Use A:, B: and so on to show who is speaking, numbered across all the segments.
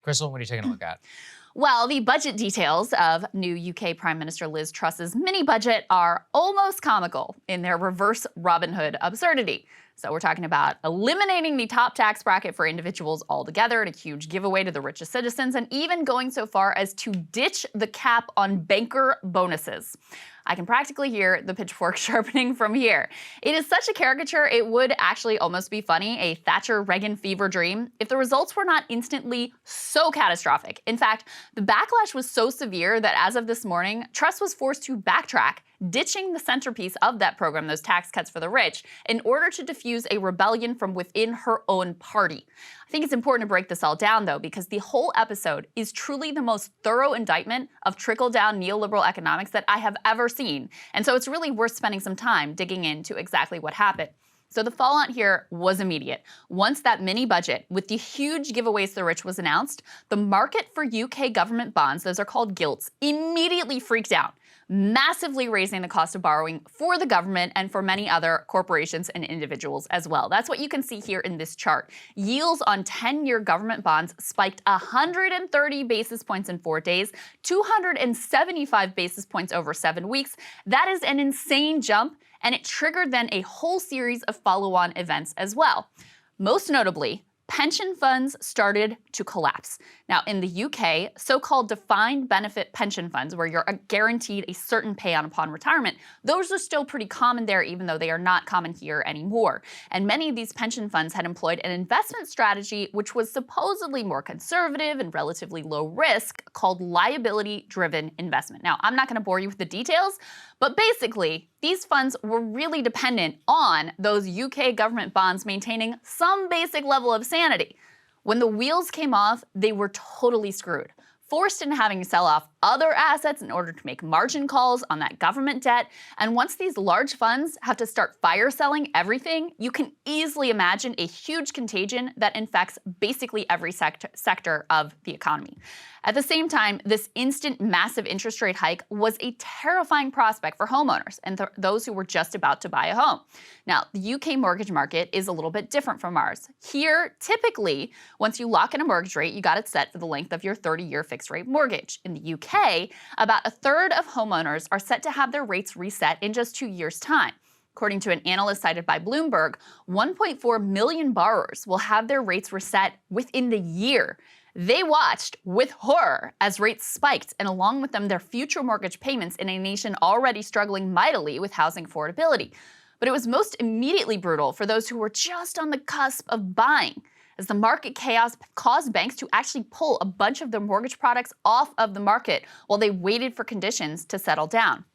A: Krystal, what are you taking a look at?
B: Well, the budget details of new UK Prime Minister Liz Truss's mini budget are almost comical in their reverse Robin Hood absurdity. So we're talking about eliminating the top tax bracket for individuals altogether and a huge giveaway to the richest citizens, and even going so far as to ditch the cap on banker bonuses. I can practically hear the pitchfork sharpening from here. It is such a caricature, it would actually almost be funny, a Thatcher-Reagan fever dream, if the results were not instantly so catastrophic. In fact, the backlash was so severe that as of this morning, Truss was forced to backtrack, ditching the centerpiece of that program, those tax cuts for the rich, in order to diffuse a rebellion from within her own party. I think it's important to break this all down, though, because the whole episode is truly the most thorough indictment of trickle-down neoliberal economics that I have ever seen. And so it's really worth spending some time digging into exactly what happened. So the fallout here was immediate. Once that mini budget with the huge giveaways to the rich was announced, the market for UK government bonds, those are called gilts, immediately freaked out, massively raising the cost of borrowing for the government and for many other corporations and individuals as well. That's what you can see here in this chart. Yields on 10-year government bonds spiked 130 basis points in 4 days, 275 basis points over 7 weeks. That is an insane jump, and it triggered then a whole series of follow-on events as well. Most notably, pension funds started to collapse. Now, in the UK, so-called defined benefit pension funds, where you're guaranteed a certain payout upon retirement, those are still pretty common there, even though they are not common here anymore. And many of these pension funds had employed an investment strategy which was supposedly more conservative and relatively low risk, called liability-driven investment. Now, I'm not going to bore you with the details, but basically, these funds were really dependent on those UK government bonds maintaining some basic level of sanity. When the wheels came off, they were totally screwed, forced into having to sell off other assets in order to make margin calls on that government debt. And once these large funds have to start fire selling everything, you can easily imagine a huge contagion that infects basically every sector of the economy. At the same time, this instant massive interest rate hike was a terrifying prospect for homeowners and those who were just about to buy a home. Now, the UK mortgage market is a little bit different from ours. Here, typically, once you lock in a mortgage rate, you got it set for the length of your 30-year fixed rate mortgage. In the UK, about a third of homeowners are set to have their rates reset in just 2 years' time. According to an analyst cited by Bloomberg, 1.4 million borrowers will have their rates reset within the year. They watched with horror as rates spiked, and along with them their future mortgage payments in a nation already struggling mightily with housing affordability. But it was most immediately brutal for those who were just on the cusp of buying, as the market chaos caused banks to actually pull a bunch of their mortgage products off of the market while they waited for conditions to settle down.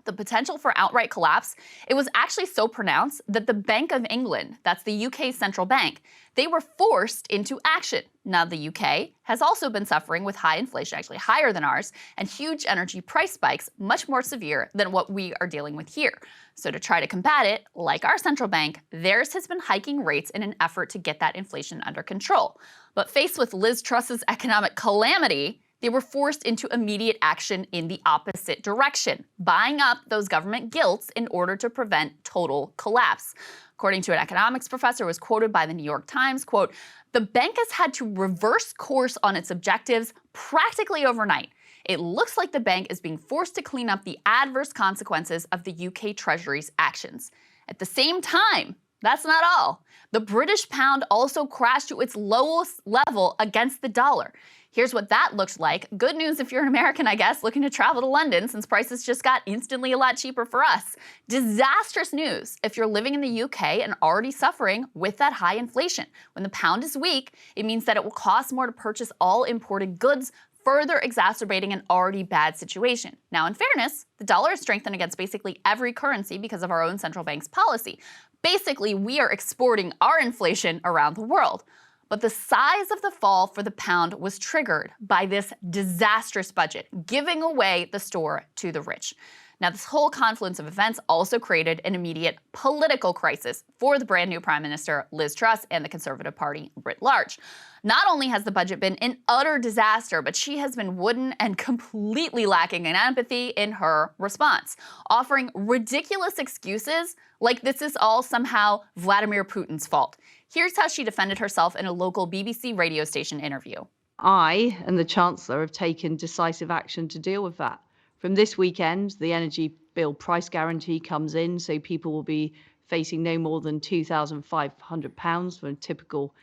B: The potential for outright collapse, it was actually so pronounced that the Bank of England, that's the UK's central bank, they were forced into action. Now, the UK has also been suffering with high inflation, actually higher than ours, and huge energy price spikes, much more severe than what we are dealing with here. So to try to combat it, like our central bank, theirs has been hiking rates in an effort to get that inflation under control. But faced with Liz Truss's economic calamity, they were forced into immediate action in the opposite direction, buying up those government gilts in order to prevent total collapse. According to an economics professor who was quoted by the New York Times, quote, "The bank has had to reverse course on its objectives practically overnight. It looks like the bank is being forced to clean up the adverse consequences of the UK Treasury's actions." At the same time, that's not all. The British pound also crashed to its lowest level against the dollar. Here's what that looks like. Good news if you're an American, I guess, looking to travel to London, since prices just got instantly a lot cheaper for us. Disastrous news if you're living in the UK and already suffering with that high inflation. When the pound is weak, it means that it will cost more to purchase all imported goods, further exacerbating an already bad situation. Now, in fairness, the dollar is strengthened against basically every currency because of our own central bank's policy. Basically, we are exporting our inflation around the world. But the size of the fall for the pound was triggered by this disastrous budget, giving away the store to the rich. Now, this whole confluence of events also created an immediate political crisis for the brand new Prime Minister, Liz Truss, and the Conservative Party writ large. Not only has the budget been an utter disaster, but she has been wooden and completely lacking in empathy in her response, offering ridiculous excuses like this is all somehow Vladimir Putin's fault. Here's how she defended herself in a local BBC radio station interview.
A: I and the Chancellor have taken decisive action to deal with that. From this weekend, the energy bill price guarantee comes in, so people will be facing no more than £2,500 for a typical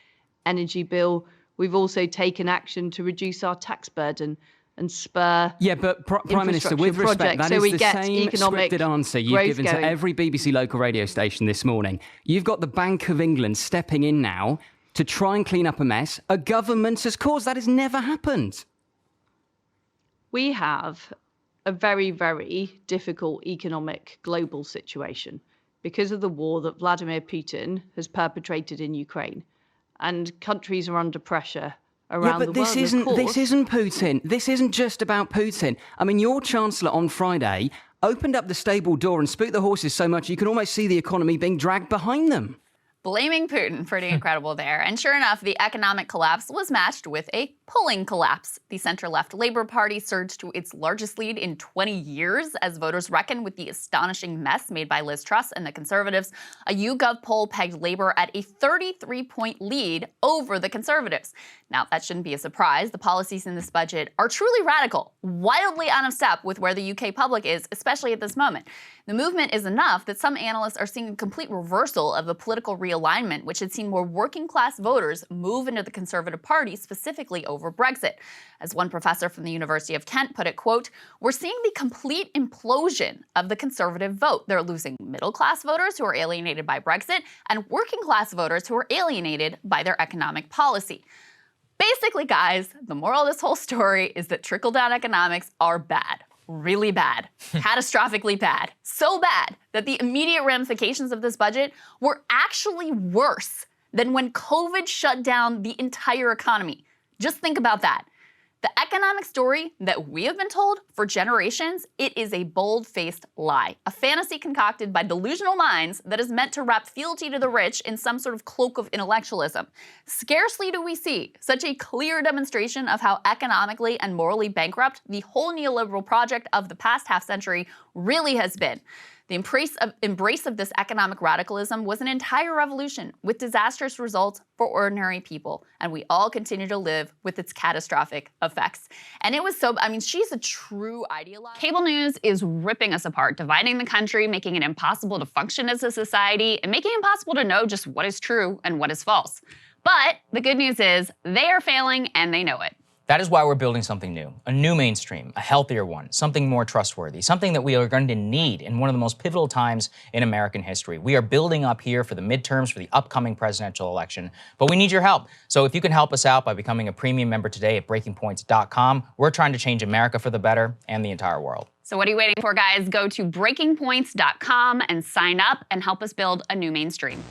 A: energy bill. We've also taken action to reduce our tax burden and spur
C: Prime Minister, with respect, that is the same scripted answer you've given to every BBC local radio station this morning. You've got the Bank of England stepping in now to try and clean up a mess a government has caused. That has never happened.
A: We have a very, very difficult economic global situation because of the war that Vladimir Putin has perpetrated in Ukraine. And countries are under pressure around the world.
C: This isn't Putin. This isn't just about Putin. I mean, your Chancellor on Friday opened up the stable door and spooked the horses so much you can almost see the economy being dragged behind them.
B: Blaming Putin, pretty incredible there. And sure enough, the economic collapse was matched with a polling collapse. The center-left Labour Party surged to its largest lead in 20 years as voters reckon with the astonishing mess made by Liz Truss and the Conservatives. A YouGov poll pegged Labour at a 33-point lead over the Conservatives. Now, that shouldn't be a surprise. The policies in this budget are truly radical, wildly out of step with where the UK public is, especially at this moment. The movement is enough that some analysts are seeing a complete reversal of the political realignment, which had seen more working-class voters move into the Conservative Party, specifically over Brexit. As one professor from the University of Kent put it, quote, "We're seeing the complete implosion of the Conservative vote. They're losing middle-class voters who are alienated by Brexit and working-class voters who are alienated by their economic policy." Basically, guys, the moral of this whole story is that trickle-down economics are bad. Really bad. Catastrophically bad. So bad that the immediate ramifications of this budget were actually worse than when COVID shut down the entire economy. Just think about that. The economic story that we have been told for generations, it is a bold-faced lie, a fantasy concocted by delusional minds that is meant to wrap fealty to the rich in some sort of cloak of intellectualism. Scarcely do we see such a clear demonstration of how economically and morally bankrupt the whole neoliberal project of the past half-century really has been. The embrace of this economic radicalism was an entire revolution with disastrous results for ordinary people, and we all continue to live with its catastrophic effects. And it was so, I mean, she's a true ideologue. Cable news is ripping us apart, dividing the country, making it impossible to function as a society, and making it impossible to know just what is true and what is false. But the good news is they are failing and they know it.
D: That is why we're building something new, a new mainstream, a healthier one, something more trustworthy, something that we are going to need in one of the most pivotal times in American history. We are building up here for the midterms, for the upcoming presidential election, but we need your help. So if you can help us out by becoming a premium member today at breakingpoints.com, we're trying to change America for the better and the entire world.
B: So what are you waiting for, guys? Go to breakingpoints.com and sign up and help us build a new mainstream.